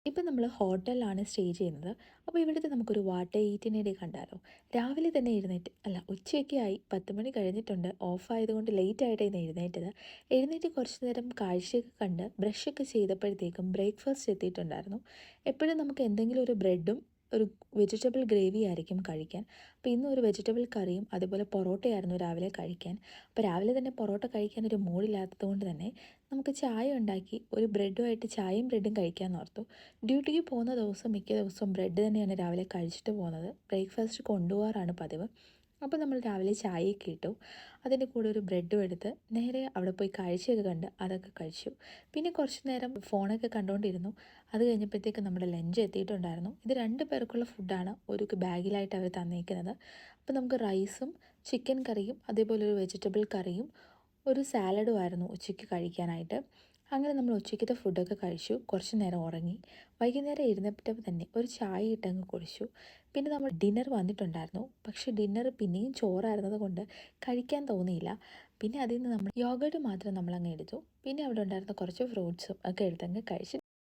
ഇപ്പം നമ്മൾ ഹോട്ടലിലാണ് സ്റ്റേ ചെയ്യുന്നത്. അപ്പോൾ ഇവിടുത്തെ നമുക്കൊരു വാട്ടർ ഈറ്റിനറി കണ്ടാലോ? രാവിലെ തന്നെ എഴുന്നേറ്റ് അല്ല ഉച്ചയൊക്കെ ആയി 10 മണി കഴിഞ്ഞിട്ടുണ്ട്. ഓഫ് ആയതുകൊണ്ട് ലേറ്റ് ആയിട്ടാണ് എഴുന്നേറ്റത്. എഴുന്നേറ്റ് കുറച്ച് നേരം കാഴ്ചയൊക്കെ കണ്ട് ബ്രഷൊക്കെ ചെയ്തപ്പോഴത്തേക്കും ബ്രേക്ക്ഫാസ്റ്റ് എത്തിയിട്ടുണ്ടായിരുന്നു. എപ്പോഴും നമുക്ക് എന്തെങ്കിലും ഒരു ബ്രെഡും ഒരു വെജിറ്റബിൾ ഗ്രേവി ആയിരിക്കും കഴിക്കാൻ. അപ്പോൾ ഇന്ന് ഒരു വെജിറ്റബിൾ കറിയും അതുപോലെ പൊറോട്ടയായിരുന്നു രാവിലെ കഴിക്കാൻ. അപ്പോൾ രാവിലെ തന്നെ പൊറോട്ട കഴിക്കാൻ ഒരു മൂഡില്ലാത്തത് കൊണ്ട് തന്നെ നമുക്ക് ചായ ഉണ്ടാക്കി ഒരു ബ്രെഡുമായിട്ട് ചായയും ബ്രെഡും കഴിക്കാമെന്ന് ഓർത്തു. ഡ്യൂട്ടിക്ക് പോകുന്ന ദിവസം മിക്ക ദിവസവും ബ്രെഡ് തന്നെയാണ് രാവിലെ കഴിച്ചിട്ട് പോകുന്നത്. ബ്രേക്ക്ഫാസ്റ്റ് കൊണ്ടുപോകാറാണ് പതിവ്. അപ്പോൾ നമ്മൾ രാവിലെ ചായയൊക്കെ ഇട്ടു. അതിൻ്റെ കൂടെ ഒരു ബ്രെഡും എടുത്ത് നേരെ അവിടെ പോയി കാഴ്ചയൊക്കെ കണ്ട് അതൊക്കെ കഴിച്ചു. പിന്നെ കുറച്ച് നേരം ഫോണൊക്കെ കണ്ടുകൊണ്ടിരുന്നു. അത് കഴിഞ്ഞപ്പോഴത്തേക്ക് നമ്മുടെ ലഞ്ച് എത്തിയിട്ടുണ്ടായിരുന്നു. ഇത് 2 പേർക്കുള്ള ഫുഡാണ് ഒരു ബാഗിലായിട്ട് അവർ തന്നേക്കുന്നത്. അപ്പോൾ നമുക്ക് റൈസും ചിക്കൻ കറിയും അതേപോലെ ഒരു വെജിറ്റബിൾ കറിയും ഒരു സാലഡും ആയിരുന്നു ഉച്ചയ്ക്ക് കഴിക്കാനായിട്ട്. അങ്ങനെ നമ്മൾ ഉച്ചയ്ക്കത്തെ ഫുഡൊക്കെ കഴിച്ചു. കുറച്ച് നേരം ഉറങ്ങി. വൈകുന്നേരം എഴുന്നേറ്റപ്പോൾ തന്നെ ഒരു ചായ ഇട്ടങ്ങ് കുടിച്ചു. പിന്നെ നമ്മൾ ഡിന്നർ വന്നിട്ടുണ്ടായിരുന്നു. പക്ഷേ ഡിന്നർ പിന്നെയും ചോറായിരുന്നത് കൊണ്ട് കഴിക്കാൻ തോന്നിയില്ല. പിന്നെ അതിൽ നിന്ന് നമ്മൾ യോഗട്ട് മാത്രം നമ്മളങ്ങ് എടുത്തു. പിന്നെ അവിടെ ഉണ്ടായിരുന്ന കുറച്ച് ഫ്രൂട്ട്സും ഒക്കെ എടുത്തങ്ങ് കഴിച്ചു.